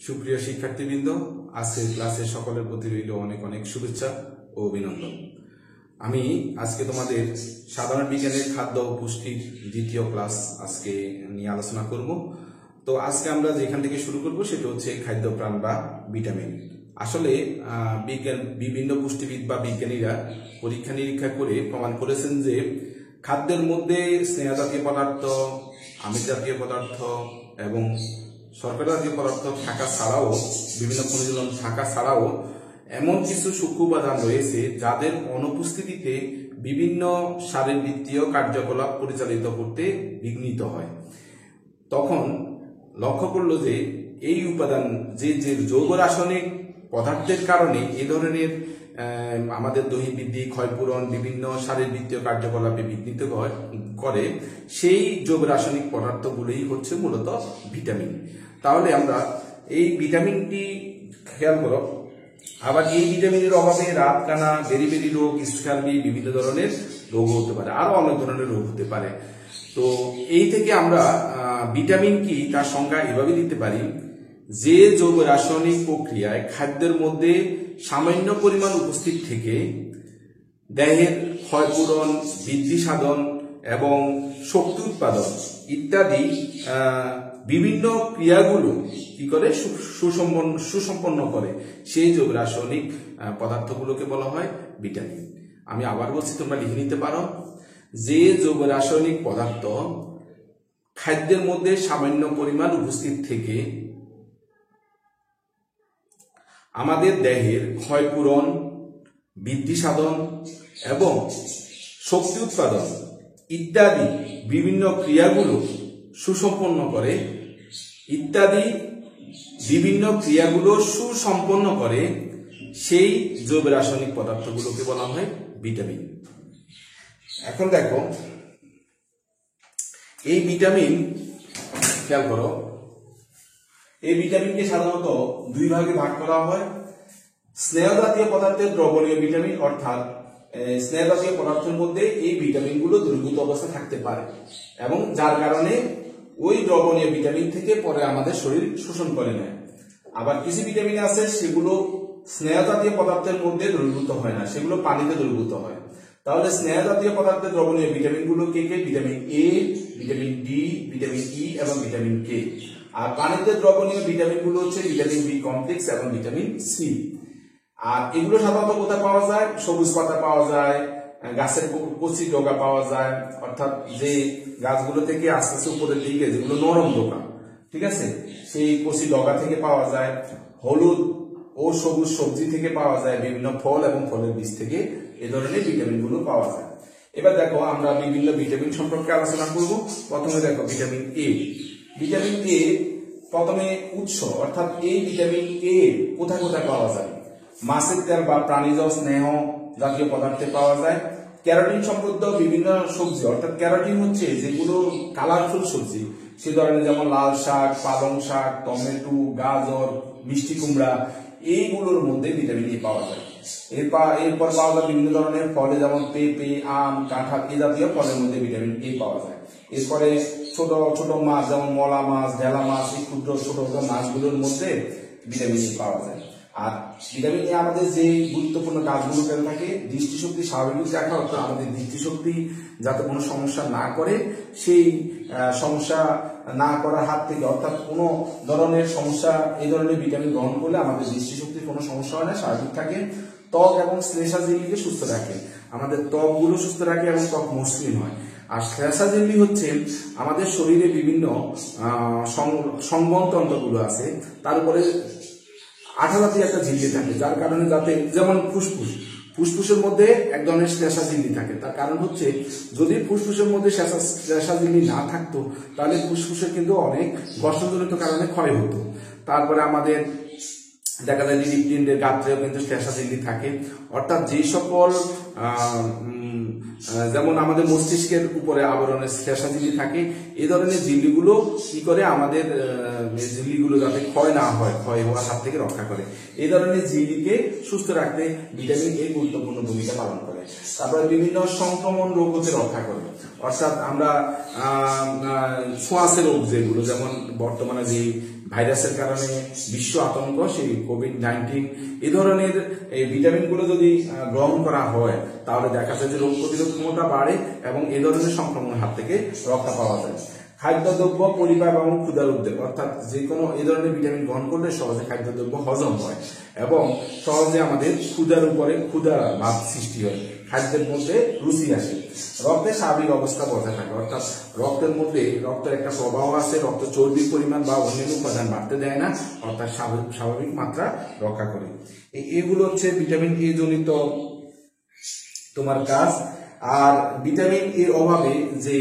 সুপ্রিয় শিক্ষার্থীবৃন্দ, আজকের ক্লাসে সকলের প্রতি রইল অনেক অনেক শুভেচ্ছা ও অভিনন্দন। আমি আজকে তোমাদের সাধারণ বিজ্ঞানের খাদ্য ও পুষ্টির দ্বিতীয় ক্লাস আজকে নিয়ে আলোচনা করব। তো আজকে আমরা যেখান থেকে শুরু করব সেটা হচ্ছে খাদ্য প্রাণ বা ভিটামিন। আসলে বিভিন্ন পুষ্টিবিদ বা বিজ্ঞানীরা পরীক্ষা নিরীক্ষা করে প্রমাণ করেছেন যে খাদ্যের মধ্যে স্নেহ জাতীয় পদার্থ, আমিষ জাতীয় পদার্থ এবং শর্করা জাতীয় পদার্থ থাকা ছাড়াও, বিভিন্ন খনিজ লবণ থাকা ছাড়াও এমন কিছু সূক্ষ্ম উপাদান রয়েছে যাদের অনুপস্থিতিতে বিভিন্ন শারীরবৃত্তীয় কার্যকলাপ পরিচালিত করতে বিঘ্নিত হয়। তখন লক্ষ্য করলো যে এই উপাদান যে যৌগ রাসায়নিক পদার্থের কারণে এই ধরনের আমাদের দৈহিক বৃদ্ধি, ক্ষয়পূরণ, বিভিন্ন শারীরবৃত্তীয় কার্যকলাপে বিঘ্নিত করে, সেই যৌগ রাসায়নিক পদার্থগুলোই হচ্ছে মূলত ভিটামিন। তাহলে আমরা এই ভিটামিনটি খেয়াল করো। আবার এই ভিটামিনের অভাবে রাতকানা, বেরি রোগ, স্ক্যাবি, বিভিন্ন ধরনের রোগ হতে পারে, আরো অনেক ধরনের রোগ হতে পারে। তো এই থেকে আমরা ভিটামিন কি তার সংজ্ঞা এভাবে দিতে পারি যে যৌগ রাসায়নিক প্রক্রিয়ায় খাদ্যের মধ্যে সামান্য পরিমাণ উপস্থিত থেকে দেহের ক্ষয়পূরণ, বৃদ্ধি সাধন এবং শক্তি উৎপাদন ইত্যাদি বিভিন্ন ক্রিয়াগুলো কি করে সুসম্পন্ন করে, সেই যৌগ রাসায়নিক পদার্থগুলোকে বলা হয় ভিটামিন। আমি আবার বলছি, তোমরা লিখে নিতে পারো, যে যৌগ রাসায়নিক পদার্থ খাদ্যের মধ্যে সামান্য পরিমাণ উপস্থিত থেকে আমাদের দেহের ক্ষয়পূরণ, বৃদ্ধি সাধন এবং শক্তি উৎপাদন ইত্যাদি বিভিন্ন ক্রিয়াগুলো সুসম্পন্ন করে সেই জৈব রাসায়নিক পদার্থগুলোকে বলা হয় ভিটামিন। এখন দেখো, এই ভিটামিন খেয়াল করো, এই ভিটামিনকে সাধারণত দুই ভাগে ভাগ করা হয়। স্নেহ জাতীয় পদার্থের দ্রবণীয় ভিটামিন, অর্থাৎ স্নেহ জাতীয় পদার্থের মধ্যে এই ভিটামিনগুলো দ্রবীভূত অবস্থায় থাকতে পারে এবং যার কারণে ওই দ্রবণীয় ভিটামিন থেকে পরে আমাদের শরীর শোষণ করে নেয়। আবার কিছু ভিটামিন আছে সেগুলো স্নেহ জাতীয় পদার্থের মধ্যে দ্রবীভূত হয় না, সেগুলো পানিতে দ্রবীভূত হয়। তাহলে স্নেহ জাতীয় পদার্থের দ্রবণীয় ভিটামিনগুলো কে? Vitamin A, vitamin D, vitamin E এবং ভিটামিন কে। আর পানিতে দ্রবণীয় ভিটামিনগুলো হচ্ছে ভিটামিন বি কমপ্লেক্স এবং ভিটামিন সি। আর এগুলো সাধারণত কোথায় পাওয়া যায়? সবুজ পাতা পাওয়া যায়, গাছের কচি ডগা পাওয়া যায়, অর্থাৎ যে গাছগুলো থেকে আস্তে আস্তে উপরের দিকে যেগুলো নরম ডগা, ঠিক আছে, সেই কচি ডগা থেকে পাওয়া যায়। হলুদ ও সবুজ সবজি থেকে পাওয়া যায়, বিভিন্ন ফল এবং ফলের বীজ থেকে এই ধরনের ভিটামিনগুলো পাওয়া যায়। এবার দেখো, আমরা বিভিন্ন ভিটামিন সম্পর্কে আলোচনা করব। প্রথমে দেখো ভিটামিন এ। ভিটামিন এ প্রথমে উৎস, অর্থাৎ এই ভিটামিন এ কোথায় কোথায় পাওয়া যায়? মাছের তেল বা প্রাণীজ স্নেহ জাতীয় পদার্থে পাওয়া যায়। ক্যারোটিন সমৃদ্ধ বিভিন্ন সবজি, অর্থাৎ ক্যারোটিন হচ্ছে যেগুলো কালারফুল সবজি, সে ধরনের যেমন লাল শাক, পালং শাক, টমেটো, গাজর, মিষ্টি কুমড়া, এইগুলোর মধ্যে ভিটামিন এ পাওয়া যায়। এরপর পাওয়া যায় বিভিন্ন ধরনের ফলে, যেমন পেঁপে, আম, কাঁঠাল, এই জাতীয় ফলের মধ্যে ভিটামিন এ পাওয়া যায়। এরপরে ছোট ছোট মাছ, যেমন মলা মাছ, ঢেলা মাছ, এই ক্ষুদ্র ছোট ছোট মাছগুলোর মধ্যে ভিটামিন এ পাওয়া যায়। আর ভিটামিন এ আমাদের যে গুরুত্বপূর্ণ কাজগুলো করে থাকে, দৃষ্টিশক্তি স্বাভাবিক রাখা, অর্থাৎ আমাদের দৃষ্টিশক্তি যাতে কোনো সমস্যা না করে, সেই সমস্যা না করার হাত থেকে, অর্থাৎ কোনো ধরনের সমস্যা, এই ধরনের ভিটামিন গ্রহণ করলে আমাদের দৃষ্টিশক্তির কোনো সমস্যা হয় না, স্বাভাবিক থাকে। ত্বক এবং শ্লেষাঝিল্লিকে সুস্থ রাখে, আমাদের ত্বকগুলো সুস্থ রাখে এবং ত্বক মসৃণ হয়। আর শ্লেষাঝিল্লি হচ্ছে আমাদের শরীরে বিভিন্ন সংবহনতন্ত্রগুলো আছে, তার উপরে আঠা জাতীয় একটা ঝিল্লি থাকে, যার কারণে যাতে, যেমন ফুসফুসের মধ্যে এক ধরনের শ্লেষাঝিল্লি থাকে। তার কারণ হচ্ছে, যদি ফুসফুসের মধ্যে শ্লেষাঝিল্লি না থাকতো তাহলে ফুসফুসের কিন্তু অনেক ঘর্ষণজনিত কারণে ক্ষয় হতো। তারপরে আমাদের দেখা যায় হৃৎপিণ্ডের গাত্রেও কিন্তু শ্লেষাঝিল্লি থাকে, অর্থাৎ যে সকল যেমন আমাদের মস্তিষ্কের উপরে আবরণের শেষাঝিল্লি থাকে, এই ধরনের ঝিল্লিগুলো কি করে আমাদের ঝিল্লিগুলো যাতে ক্ষয় না হয়, ক্ষয় হওয়ার হাত থেকে রক্ষা করে। এই ধরনের ঝিল্লিকে সুস্থ রাখতে ভিটামিন এ গুরুত্বপূর্ণ ভূমিকা পালন করে। তারপরে বিভিন্ন সংক্রমণ রোগ হতে রক্ষা করে, অর্থাৎ আমরা ছোঁয়াচে রোগ যেগুলো, যেমন বর্তমানে যে ভাইরাসের কারণে বিশ্ব আতঙ্ক, সেই কোভিড-19, এই ধরনের এই ভিটামিনগুলো যদি গ্রহণ করা হয় তাহলে দেখা যায় যে রোগ প্রতিরোধ ক্ষমতা বাড়ে এবং এই ধরনের সংক্রমণের হাত থেকে রক্ষা পাওয়া যায়। খাদ্যদ্রব্য পরিপাক এবং ক্ষুধার উদ্বেগ, অর্থাৎ যে কোনো এই ধরনের ভিটামিন গ্রহণ করলে সহজে খাদ্যদ্রব্য হজম হয় এবং সহজে আমাদের ক্ষুধার উপরে ক্ষুধা ভাব সৃষ্টি হয়, খাদ্যের মধ্যে রুচি আসে। রক্তের স্বাভাবিক অবস্থা বজায় থাকে, অর্থাৎ রক্তের মধ্যে রক্তের একটা প্রবাহ আছে, রক্ত চর্বির পরিমাণ বা অন্যান্য উপাদান বাড়তে দেয় না, অর্থাৎ স্বাভাবিক মাত্রা রক্ষা করে। এগুলো হচ্ছে ভিটামিন এ জনিত তোমার কাজ। আর ভিটামিন এর অভাবে যে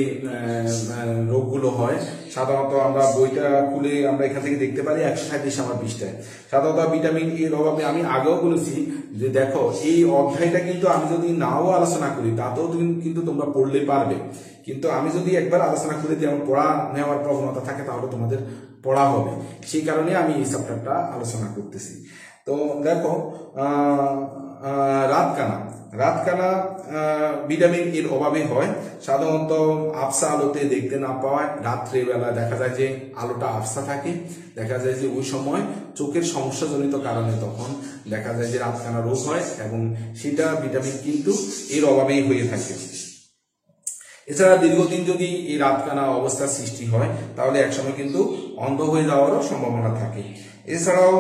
রোগগুলো হয়, সাধারণত আমরা বইটা খুলে আমরা এখান থেকে দেখতে পারি 137 নম্বর পৃষ্ঠায়। সাধারণত ভিটামিন এর অভাবে আমি আগেও বলেছি যে দেখো এই অধ্যায়টা কিন্তু আমি যদি নাও আলোচনা করি তাতেও কিন্তু তোমরা পড়লে পারবে, কিন্তু আমি যদি একবার আলোচনা করি যেমন পড়া নেওয়ার প্রবণতা থাকে তাহলে তোমাদের পড়া হবে, সেই কারণে আমি এই চ্যাপ্টারটা আলোচনা করতেছি। তো দেখো রাতকানা ভিটামিন এর অভাবে হয়, সাধারণত আবসা আলোতে দেখতে না পাওয়ায় রাত্রে বেলা দেখা যায় যে আলোটা আবসা থাকে, দেখা যায় যে ওই সময় চোখের সমস্যাজনিত কারণে তখন দেখা যায় যে রাতকানা রোগ হয় এবং সেটা ভিটামিন কিন্তু এর অভাবেই হয়ে থাকে। এছাড়া দীর্ঘদিন যদি এই রাতকানা অবস্থার সৃষ্টি হয় তাহলে একসময় কিন্তু অন্ধ হয়ে যাওয়ারও সম্ভাবনা থাকে। এছাড়াও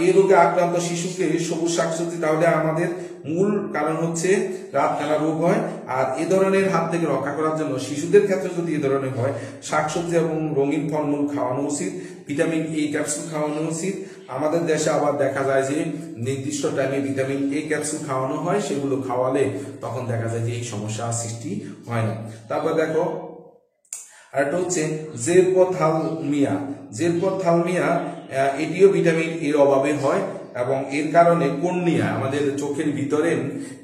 এই রোগে আক্রান্ত শিশুকে সবুজ শাকসবজি, তাহলে আমাদের মূল কারণ হচ্ছে রাতকানা রোগ হয়। আর এ ধরনের হাত থেকে রক্ষা করার জন্য শিশুদের ক্ষেত্রে যদি এ ধরনের হয়, শাকসবজি এবং রঙিন ফলমূল খাওয়ানো উচিত, ভিটামিন এ ক্যাপসুল খাওয়ানো উচিত। আমাদের দেশে আবার দেখা যায় যে নির্দিষ্ট টাইমে ভিটামিন এ ক্যাপসুল খাওয়ানো হয়, সেগুলো খাওয়ালে তখন দেখা যায় যে এই সমস্যা সৃষ্টি হয় না। তারপর দেখো আরেকটা হচ্ছে জেরপ্থ্যালমিয়া, এটিও ভিটামিন এর অভাবে হয় এবং এর কারণে কর্নিয়া, আমাদের চোখের ভিতরে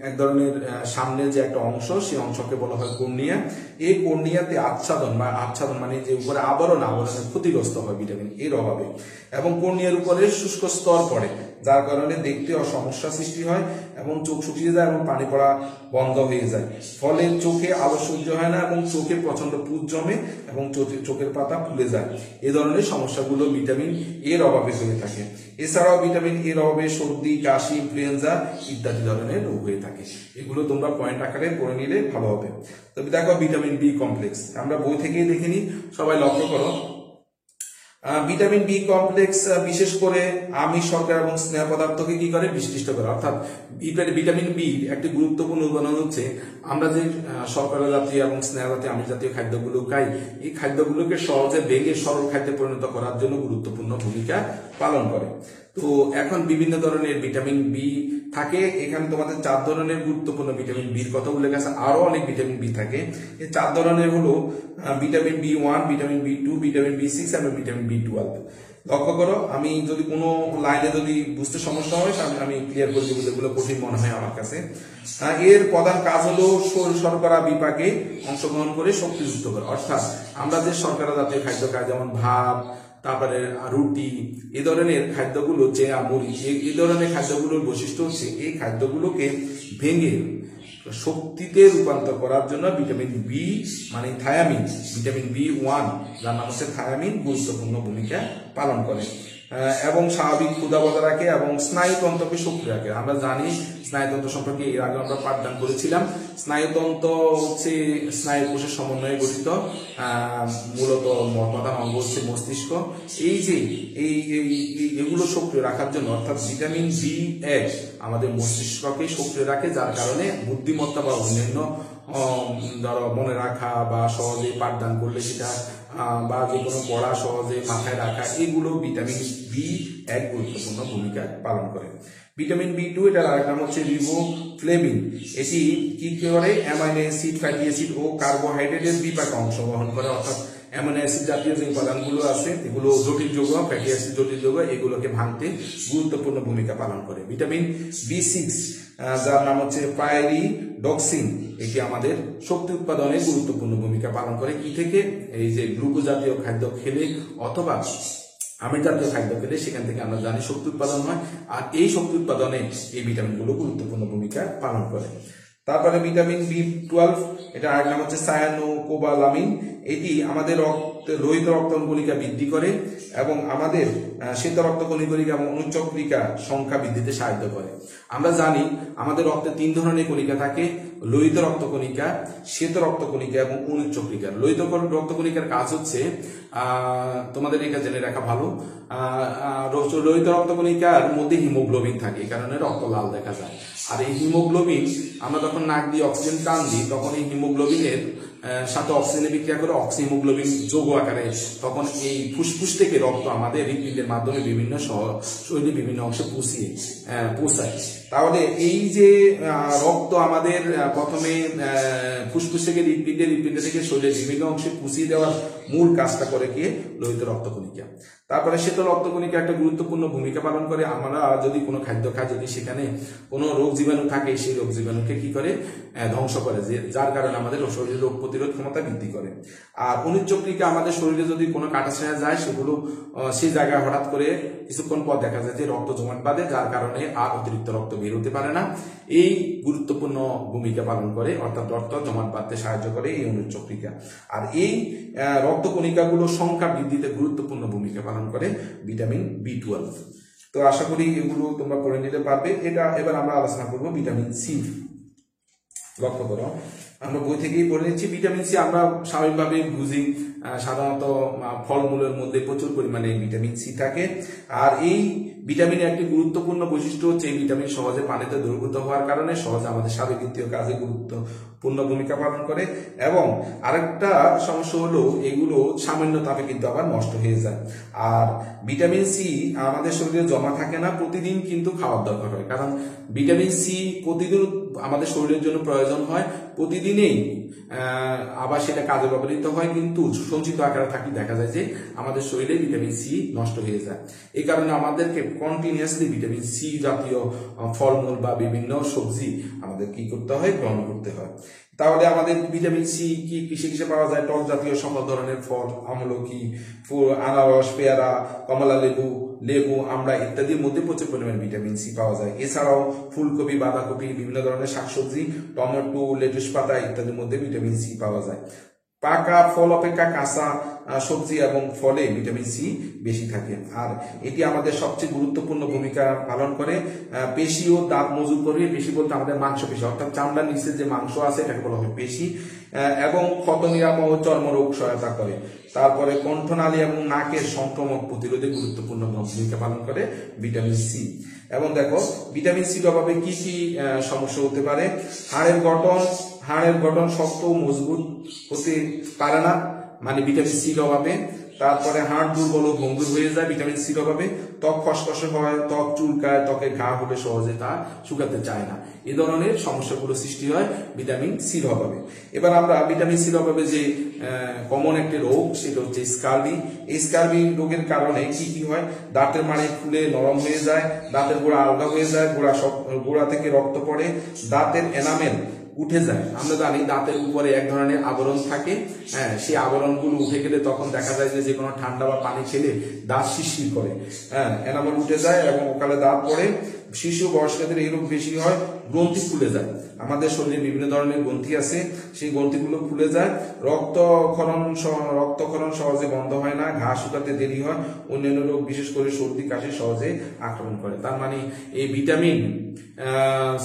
এক ধরনের সামনের যে একটা অংশ, সেই অংশকে বলা হয় কর্নিয়া। এই কর্নিয়াতে আচ্ছাদন মানে যে উপরে আবরণের ক্ষতিগ্রস্ত হয় ভিটামিন এর অভাবে এবং কর্নিয়ার উপরে শুষ্ক স্তর পড়ে, যার কারণে দেখতে সমস্যা সৃষ্টি হয় এবং চোখ শুকিয়ে যায় এবং পানি পড়া বন্ধ হয়ে যায়। ফলে চোখে আলো সহ্য হয় না এবং চোখে প্রচন্ড পুঁজ জমে এবং চোখের পাতা ফুলে যায়। এ ধরনের সমস্যাগুলো ভিটামিন এর অভাবে হয়ে থাকে। এছাড়াও ভিটামিন এর অভাবে সর্দি, কাশি, ইনফ্লুয়েঞ্জা ইত্যাদি ধরনের রোগ হয়ে থাকে। এগুলো তোমরা পয়েন্ট আকারে পড়ে নিলে ভালো হবে। তবে দেখো ভিটামিন বি কমপ্লেক্স, আমরা বই থেকেই দেখে নিই, সবাই লক্ষ্য করো। ভিটামিন বি কমপ্লেক্স বিশেষ করে আমিষ, শর্করা এবং স্নেহ পদার্থকে কি করে বিশ্লিষ্ট করে, অর্থাৎ ভিটামিন বি একটি গুরুত্বপূর্ণ উপাদান হচ্ছে আমরা যে শর্করা জাতীয় এবং স্নেহ জাতীয় আমিষ জাতীয় খাদ্যগুলো খাই, এই খাদ্যগুলোকে সহজে ভেঙে সরল খাদ্যে পরিণত করার জন্য গুরুত্বপূর্ণ ভূমিকা পালন করে। তো এখন বিভিন্ন ধরনের ভিটামিন বি থাকে, এখানে তোমাদের 4 ধরনের গুরুত্বপূর্ণ ভিটামিন বির কথা উল্লেখ আছে, আরো অনেক ভিটামিন বি থাকে। এই 4 ধরনের হলো vitamin B one, vitamin B2, vitamin বি6 এবং ভিটামিন বি12। লক্ষ্য করো, আমি যদি কোনো লাইনে যদি বুঝতে সমস্যা হয় আমি ক্লিয়ার করে দেবো, যেগুলো কঠিন মনে হয় আমার কাছে। এর প্রধান কাজ হলো শর্করা বিপাকে অংশগ্রহণ করে শক্তিযুক্ত করা, অর্থাৎ আমরা যে শর্করা জাতীয় খাদ্য খাই যেমন ভাত, তারপরে রুটি, এই ধরনের খাদ্যগুলো, চেয়া, মুড়ি, এই ধরনের খাদ্যগুলোর বৈশিষ্ট্য হচ্ছে এই খাদ্যগুলোকে ভেঙে শক্তিতে রূপান্তর করার জন্য ভিটামিন বি মানে থায়ামিন, ভিটামিন বি1 যার নাম হচ্ছে থায়ামিন, গুরুত্বপূর্ণ ভূমিকা পালন করে এবং স্বাভাবিক ক্ষুধা বজায় রাখে এবং স্নায়ুতন্ত্রকে সক্রিয় রাখে। আমরা জানি স্নায়ুতন্ত্র সম্পর্কে এর আগে আমরা পাঠদান করেছিলাম। স্নায়ুতন্ত্র হচ্ছে স্নায়ু কোষের সমন্বয়ে গঠিত, মূলত প্রধান অঙ্গ হচ্ছে মস্তিষ্ক। এই যে এগুলো সক্রিয় রাখার জন্য, অর্থাৎ ভিটামিন বি1 আমাদের মস্তিষ্ককে সক্রিয় রাখে, যার কারণে বুদ্ধিমত্তা বা অন্যান্য ধরো মনে রাখা বা সহজে পাঠদান করলে সেটা বা যে কোনো পড়া সহজে মাথায় রাখা, এগুলো ভিটামিন বি1 গুরুত্বপূর্ণ ভূমিকা পালন করে। ভিটামিন বি2 এটার আরেক নাম হচ্ছে রিবোফ্লেভিন, এটি কি করে অ্যামাইনো অ্যাসিড, ফ্যাটি অ্যাসিড ও কার্বোহাইড্রেটের বিপাকে অংশগ্রহণ করে, অর্থাৎ অ্যামিনো অ্যাসিড জাতীয় যে উপাদানগুলো আছে এগুলো জটিল যৌগ, ফ্যাটি অ্যাসিড জটিল যৌগ, এগুলোকে ভাঙতে গুরুত্বপূর্ণ ভূমিকা পালন করে। ভিটামিন B6 যার নাম হচ্ছে পাইরিডক্সিন, এটি আমাদের শক্তি উৎপাদনে গুরুত্বপূর্ণ ভূমিকা পালন করে। কি থেকে? এই যে গ্লুকোজ জাতীয় খাদ্য খেলে অথবা আমিষ জাতীয় খাদ্য খেলে সেখান থেকে আমরা জানি শক্তি উৎপাদন হয়, আর এই শক্তি উৎপাদনে এই ভিটামিনগুলো গুরুত্বপূর্ণ ভূমিকা পালন করে। তারপরে ভিটামিন B12, এটা আরেক নাম হচ্ছে সায়ানোকোবালামিন, এটি আমাদের লোহিত রক্তকণিকা বৃদ্ধি করে এবং আমাদের শ্বেত রক্তকণিকা এবং অনুচক্রিকা সংখ্যা বৃদ্ধিতে সাহায্য করে। আমরা জানি আমাদের রক্তে 3 ধরনের কণিকা থাকে, লোহিত রক্তকণিকা, শ্বেত রক্তকণিকা এবং অনুচক্রিকা। লোহিত রক্তকণিকার কাজ হচ্ছে, তোমাদের এটা জেনে রাখা ভালো, লোহিত রক্তকণিকার মধ্যে হিমোগ্লোবিন থাকে, এই কারণে রক্ত লাল দেখা যায়। আর এই হিমোগ্লোবিন আমরা যখন নাক দিয়ে অক্সিজেন টান দিই তখন এই হিমোগ্লোবিনের সাথে অক্সিজেনে বিক্রিয়া করে অক্সিহিমোগ্লোবিন যৌগ আকারে, তখন এই ফুসফুস থেকে রক্ত আমাদের হৃৎপিণ্ডের মাধ্যমে বিভিন্ন শরীরের বিভিন্ন অংশে পৌঁছায়। তাহলে এই যে রক্ত আমাদের প্রথমে ফুসফুস থেকে হৃৎপিণ্ড থেকে শরীরের বিভিন্ন অংশে পৌঁছিয়ে দেওয়ার মূল কাজটা করে কি? লোহিত রক্তকণিকা। তারপরে শ্বেত রক্তকণিকা একটা গুরুত্বপূর্ণ ভূমিকা পালন করে। আমরা যদি কোনো খাদ্য খাই, যদি সেখানে কোনো রোগ জীবাণু থাকে, সেই রোগ জীবাণুকে কি করে? ধ্বংস করে, যার কারণে আমাদের শরীরের রোগ প্রতিরোধ ক্ষমতা বৃদ্ধি করে। আর অনুচক্রিকা আমাদের শরীরে যদি কোনো কাটাছায়া যায়, সেগুলো সেই জায়গায় হঠাৎ করে কিছুক্ষণ পর দেখা যায় যে রক্ত জমাট বাঁধে, যার কারণে আর অতিরিক্ত রক্ত বের হতে পারে না। এই গুরুত্বপূর্ণ ভূমিকা পালন করে, অর্থাৎ রক্ত জমাট বাঁধতে সাহায্য করে এই অনুচক্রিকা। আর এই রক্তকণিকাগুলোর সংখ্যা বৃদ্ধিতে গুরুত্বপূর্ণ ভূমিকা পালন করে ভিটামিন B12। তো আশা করি এগুলো তোমরা পড়ে নিতে পারবে। এবার আমরা আলোচনা করবো ভিটামিন সি। লক্ষ্য করো, আমরা বই থেকেই পড়ে নিচ্ছি। ভিটামিন সি আমরা স্বাভাবিকভাবে বুঝি, সাধারণত ফলমূলের মধ্যে প্রচুর পরিমাণে ভিটামিন সি থাকে। আর এই ভিটামিনের একটি গুরুত্বপূর্ণ বৈশিষ্ট্য হচ্ছে এই ভিটামিন সহজে পানিতে দ্রবীভূত হওয়ার কারণে সহজে আমাদের শারীরবৃত্তীয় কাজে গুরুত্বপূর্ণ ভূমিকা পালন করে। এবং আরেকটা সমস্যা হলো এগুলো সামান্য তাপে কিন্তু আবার নষ্ট হয়ে যায়। আর ভিটামিন সি আমাদের শরীরে জমা থাকে না, প্রতিদিন কিন্তু খাওয়ার দরকার হয়। কারণ ভিটামিন সি প্রতিদিন আমাদের শরীরের জন্য প্রয়োজন হয়, প্রতিদিনেই আবার সেটা কাজে ব্যবহৃত হয়, কিন্তু সঞ্চিত আকারে থাকলে দেখা যায় যে আমাদের শরীরে ভিটামিন সি নষ্ট হয়ে যায়। এই কারণে আমাদেরকে কন্টিনিউয়াসলি ভিটামিন সি জাতীয় ফলমূল বা বিভিন্ন সবজি আমাদের কি করতে হয়? গ্রহণ করতে হয়। তাহলে আমাদের ভিটামিন সি কি কিসে কিসে পাওয়া যায়? টক জাতীয় সকল ধরনের ফল, আমলকি, আনারস, পেয়ারা, কমলা লেবু, আমড়া ইত্যাদির মধ্যে প্রচুর পরিমাণে ভিটামিন সি পাওয়া যায়। এছাড়াও ফুলকপি, বাঁধাকপি, বিভিন্ন ধরনের শাকসবজি, টমেটো, লেটুস পাতা ইত্যাদির মধ্যে ভিটামিন সি পাওয়া যায়। পাকা ফল অপেক্ষা কাঁচা সবজি এবং ফলে ভিটামিন সি বেশি থাকে। আর এটি আমাদের সবচেয়ে গুরুত্বপূর্ণ ভূমিকা পালন করে পেশি ও দাঁত মজবুত করে। পেশি বলতে আমাদের মাংসপেশি, অর্থাৎ চামড়ার নিচে যে মাংস আছে এটাকে বলা হয় পেশি। এবং ক্ষত নিরাময় ও চর্মরোগ সহায়তা করে। তারপরে কণ্ঠনালী এবং নাকের সংক্রমণ প্রতিরোধে গুরুত্বপূর্ণ ভূমিকা পালন করে ভিটামিন সি। এবং দেখো ভিটামিন সির অভাবে কি কি সমস্যা হতে পারে? হাড়ের গঠন শক্ত ও মজবুত হতে পারে না, মানে ভিটামিন সির অভাবে। তারপরে হাড় দুর্বল ও ভঙ্গুর হয়ে যায় ভিটামিন সির অভাবে। ত্বক খসখসে হয়, ত্বক চুলকায়, ত্বকে ঘা হলে সহজে তা শুকাতে চায় না। এই ধরনের সমস্যাগুলো সৃষ্টি হয় ভিটামিন সির অভাবে। এবার আমরা ভিটামিন সির অভাবে যে কমন একটি রোগ, সেটা হচ্ছে স্কার্বি। এই স্কার্বি রোগের কারণে কি কি হয়? দাঁতের মাড়ি ফুলে নরম হয়ে যায়, দাঁতের গোড়া আলগা হয়ে যায়, গোড়া থেকে রক্ত পড়ে, দাঁতের এনামেল উঠে যায়। আমরা জানি দাঁতের উপরে এক ধরনের আবরণ থাকে, সেই আবরণগুলো উঠে গেলে তখন দেখা যায় যে কোনো ঠান্ডা বা পানি খেলে দাঁত শিরশির করে, এনামেল উঠে যায় এবং ওকালে দাঁত পড়ে। শিশু বয়স্কদের এই রোগ বেশি হয়। গ্রন্থি ফুলে যায়, আমাদের শরীরে বিভিন্ন ধরনের গ্রন্থি আছে, সেই গ্রন্থিগুলো ফুলে যায়। রক্তক্ষরণ সহজে বন্ধ হয় না, ঘা শুকাতে দেরি হয়, অন্যান্য রোগ বিশেষ করে সর্দি কাশি সহজে আক্রমণ করে। তার মানে এই ভিটামিন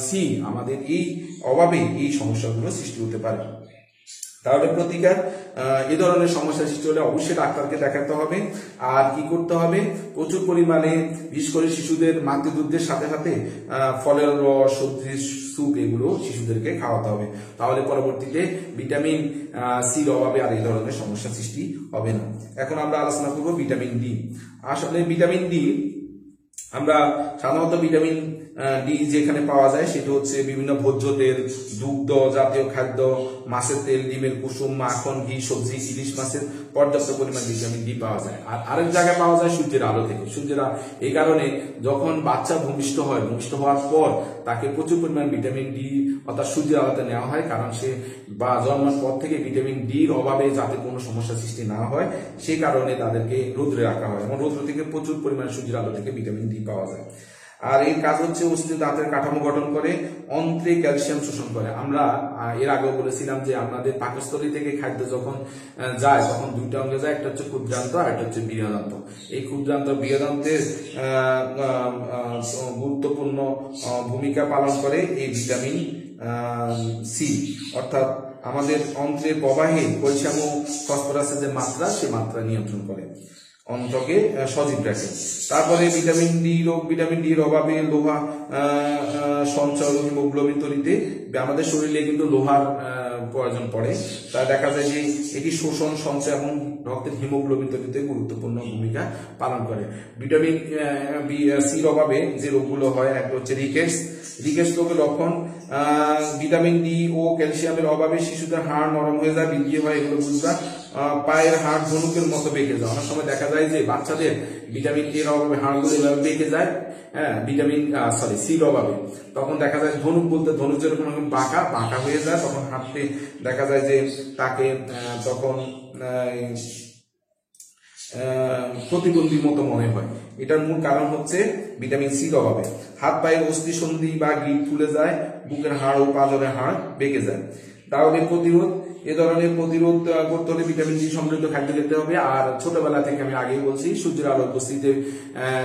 সি আমাদের এই অভাবে এই সমস্যাগুলো সৃষ্টি হতে পারে। তাহলে প্রতিকার, এই ধরনের সমস্যা সৃষ্টি হলে অবশ্যই ডাক্তারকে দেখাতে হবে। আর কি করতে হবে? প্রচুর পরিমাণে বিশেষ করে শিশুদের মাতৃদুগ্ধের সাথে সাথে ফলের রস, সবজির স্যুপ এগুলো শিশুদেরকে খাওয়াতে হবে। তাহলে পরবর্তীতে ভিটামিন সির অভাবে আর এই ধরনের সমস্যা সৃষ্টি হবে না। এখন আমরা আলোচনা করব ভিটামিন ডি। আসলে ভিটামিন ডি আমরা সাধারণত ভিটামিন ডি যেখানে পাওয়া যায় সেটা হচ্ছে বিভিন্ন ভোজ্য তেল, দুগ্ধ জাতীয় খাদ্য, মাছের তেল, ডিমের কুসুম, মাখন, ঘি, সবজি, ইলিশ মাছের পর্যাপ্ত পরিমাণ ভিটামিন ডি পাওয়া যায়। আর আরেক জায়গায় পাওয়া যায় সূর্যের আলো থেকে। এই কারণে যখন বাচ্চা ভূমিষ্ঠ হয়, ভূমিষ্ঠ হওয়ার পর তাকে প্রচুর পরিমাণ ভিটামিন ডি অর্থাৎ সূর্যের আলোতে নেওয়া হয়, কারণ সে বা জন্মের পর থেকে ভিটামিন ডির অভাবে যাতে কোনো সমস্যা সৃষ্টি না হয় সেই কারণে তাদেরকে রৌদ্রে রাখা হয় এবং রৌদ্র থেকে প্রচুর পরিমাণে সূর্যের আলো থেকে ভিটামিন ডি পাওয়া যায়। আর এর কাজ হচ্ছে অস্থি দাঁতের কাঠামো গঠন করে, অন্ত্রে ক্যালসিয়াম শোষণ করে। আমরা এর আগেও বলেছিলাম যে আমাদের পাকস্থলী থেকে খাদ্য যখন যায় তখন দুইটা অঙ্গে যায়, একটা হচ্ছে ক্ষুদ্রান্ত আর একটা হচ্ছে বৃহদান্ত। এই ক্ষুদ্রান্ত বৃহদান্তের গুরুত্বপূর্ণ ভূমিকা পালন করে এই ভিটামিন সি, অর্থাৎ আমাদের অন্ত্রের প্রবাহে ক্যালসিয়াম ও ফসফরাসের যে মাত্রা সে মাত্রা নিয়ন্ত্রণ করে, অন্ত্রকে সজীব রাখে। তারপরে ভিটামিন ডির অভাবে লোহা সঞ্চয়, হিমোগ্লোবিন তৈরিতে আমাদের শরীরে কিন্তু লোহার প্রয়োজন পড়ে। তা দেখা যায় যে এটি শোষণ, সঞ্চয় এবং রক্তের হিমোগ্লোবিন তৈরিতে গুরুত্বপূর্ণ ভূমিকা পালন করে। ভিটামিন সির অভাবে যে রোগগুলো হয়, একটা হচ্ছে রিকেটস রোগের লক্ষণ। ভিটামিন ডি ও ক্যালসিয়ামের অভাবে শিশুদের হাড় নরম হয়ে যায়, বৃদ্ধি হয়, এগুলো বুঝবা। পায়ের হাড় ধনুকের মতো বেঁকে যায়। অনেক সময় দেখা যায় যে বাচ্চাদের ভিটামিন এর অভাবে হাড়গুলো এভাবে বেঁকে যায়, হ্যাঁ, সির অভাবে। তখন দেখা যায় ধনুক বলতে ধনুক যেরকম বাঁকা হয়ে যায়, তখন হাঁটতে দেখা যায় যে তাকে তখন প্রতিবন্ধীর মতো মনে হয়। এটার মূল কারণ হচ্ছে ভিটামিন সির অভাবে। হাত পায়ের অস্থি সন্ধি বা গিঁট ফুলে যায়, বুকের হাড় ও পাঁজরের হাড় বেঁকে যায়। তাহলে এ ধরনের প্রতিরোধ করতে হলে ভিটামিন ডি সমৃদ্ধ খাদ্য খেতে হবে। আর ছোটবেলা থেকে আমি আগেই বলছি সূর্যের আলো উপস্থিতিতে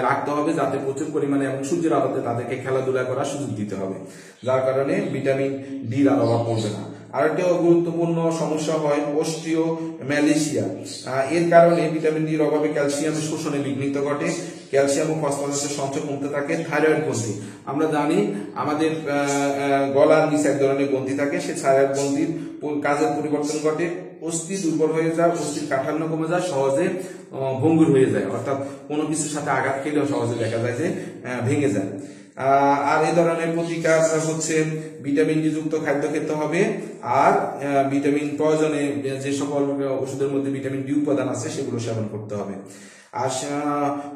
রাখতে হবে, যাতে প্রচুর পরিমাণে এবং সূর্যের আলোতে তাদেরকে খেলাধুলা করার সুযোগ দিতে হবে, যার কারণে ভিটামিন ডির অভাব পড়বে না। আরেকটা গুরুত্বপূর্ণ সমস্যা হয় অস্টিওম্যালেশিয়া। এর কারণে ভিটামিন ডির অভাবে ক্যালসিয়াম শোষণে বিঘ্নিত ঘটে, ক্যালসিয়াম ও ফসফরাসের সঞ্চয় কমতে থাকে। থাইরয়েড গ্রন্থি, আমরা জানি আমাদের গলার নিচে এক ধরনের গ্রন্থি থাকে, সে থাইরয়েড গ্রন্থির কাজের পরিবর্তন ঘটে, অস্থি দুর্বল হয়ে যায়, অস্থির কাঠান্য কমে যায়, সহজে ভঙ্গুর হয়ে যায়, অর্থাৎ কোনো কিছুর সাথে আঘাত খেলেও সহজে দেখা যায় যে ভেঙে যায়। আর এই ধরনের প্রতিকার হচ্ছে ভিটামিন ডি যুক্ত খাদ্য খেতে হবে। আর ভিটামিন প্রয়োজনে যে সকল ওষুধের মধ্যে ভিটামিন ডি উপাদান আছে সেগুলো সেবন করতে হবে। আর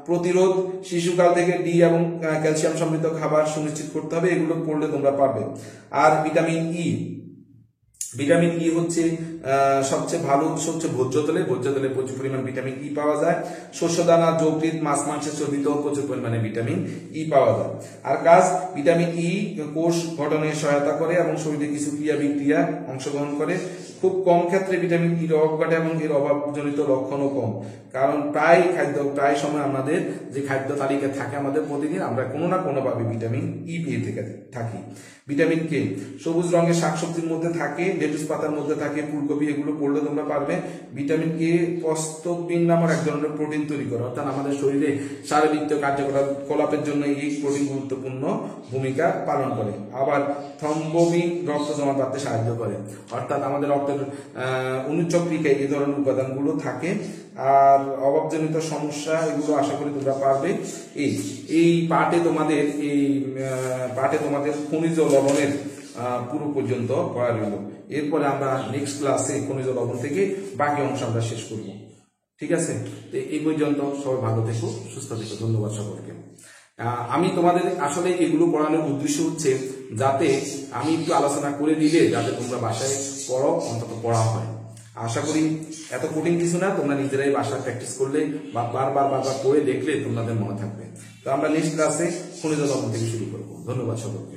প্রতিরোধ, শিশুকাল থেকে ডি এবং ক্যালসিয়াম সমৃদ্ধ খাবার সুনিশ্চিত করতে হবে, এগুলো পড়লে তোমরা পারবে। আর ভিটামিন ই হচ্ছে সবচেয়ে ভালো উৎস হচ্ছে ভোজ্য তেলে প্রচুর পরিমাণ ভিটামিন ই পাওয়া যায়। শস্যদানা, যকৃৎ, মাছ মাংসের চর্বিতেও প্রচুর পরিমাণে ভিটামিন ই পাওয়া যায়। আর কাজ, ভিটামিন ই কোষ গঠনে সহায়তা করে এবং শরীরে কিছু ক্রিয়া বিক্রিয়া অংশগ্রহণ করে। খুব কম ক্ষেত্রে ভিটামিন ইর অভাব ঘটে এবং এর অভাবজনিত লক্ষণও কম, কারণ প্রায় সময় আমাদের যে খাদ্য তালিকা থাকে আমাদের প্রতিদিন, আমরা কোনো না কোনো ভাবে ভিটামিন ই পেয়ে থাকি। ভিটামিন কে সবুজ রঙের শাকসবজির মধ্যে থাকে, লেটুস পাতার মধ্যে থাকে, ফুলকপি, এগুলো পড়লে তোমরা পারবে। ভিটামিন কে প্রস্তবিন নামক এক ধরনের প্রোটিন তৈরি করে, অর্থাৎ আমাদের শরীরে শারীরিক কার্যকলাপের জন্য এই প্রোটিন গুরুত্বপূর্ণ ভূমিকা পালন করে। আবার থ্রম্বোবিন রক্ত জমা বাড়তে সাহায্য করে, অর্থাৎ আমাদের রক্তের অনুচক্রিকায় এই ধরনের উপাদানগুলো থাকে। আর অভাবজনিত সমস্যা, এগুলো আশা করি তোমরা পারবে। এই পাঠে তোমাদের খনিজ লবণের পুরো পর্যন্ত পড়া রইল। এরপরে আমরা নেক্সট ক্লাসে খনিজ লবণ থেকে বাকি অংশ আমরা শেষ করব। ঠিক আছে, তো এই পর্যন্ত সবাই ভালো থেকো, সুস্থ থেকো। ধন্যবাদ সকলকে। আমি তোমাদের আসলে এগুলো পড়ানোর উদ্দেশ্য হচ্ছে যাতে আমি একটু আলোচনা করে দিলে যাতে তোমরা বাসায় পড়ো, অন্তত পড়া হয়। আশা করি এত কঠিন কিছু না, তোমরা নিজেরাই বাসায় প্র্যাকটিস করলে বা বারবার পড়ে দেখলে তোমাদের মনে থাকবে। তো আমরা নেক্সট ক্লাসে খনিজ লবণ থেকে শুরু করবো। ধন্যবাদ সকলকে।